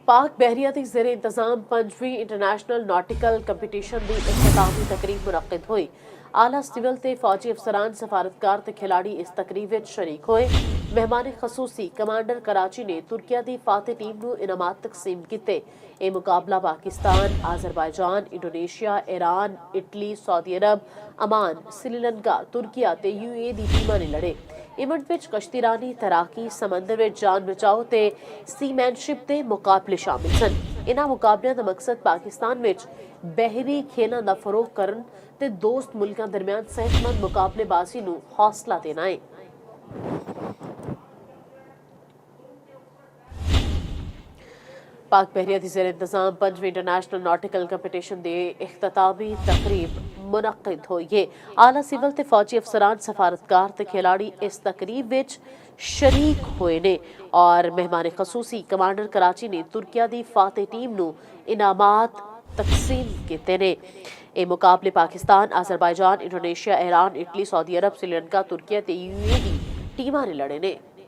पाक बहरिया दी ज़ेर इंतज़ाम 5वीं इंटरनेशनल नॉटिकल कंपीटिशन दी इख्तितामी तकरीब मुनक्किद हुई। आला सिविल ते फौजी अफसरान, सफारतकार ते खिलाड़ी इस तकरीब विच शरीक होए। मेहमान खसूसी कमांडर कराची ने तुर्किया दी फाते टीम नूं इनामात तकसीम कीते। ये मुकाबला Pakistan, Azerbaijan, Indonesia, Iran, Italy, Saudi Arabia, Oman, Sri Lanka, Turkiye ते UAE दी टीमां ने लड़े। इवेंट विच कश्तीरानी, तैराकी, समंदर विच जान बचाओ ते सीमैनशिप दे मुकाबले शामिल सन। इन्हां मुकाबलियां दा मकसद पाकिस्तान विच बहरी खेलां दा फरोग करन ते दोस्त मुल्कां दरमियान सेहतमंद मुकाबलेबाजी नूं हौसला देना है। पाक बहरिया दी ज़ेर इंतज़ाम 5वीं इंटरनेशनल नॉटिकल कंपीटिशन दी इख्तितामी तकरीब मुनक्किद हुई है। आला सिविल ते फौजी अफसरान, सफारतकार ते खिलाड़ी इस तकरीब विच शरीक होए ने और मेहमान खसूसी कमांडर कराची ने तुर्किया दी फाते टीम नूं इनामात तकसीम कीते ने। ये मुकाबले Pakistan, Azerbaijan, Indonesia, Iran, Italy, Saudi Arabia, Sri Lanka, Turkiye ते UAE दी टीमां ने लड़े ने।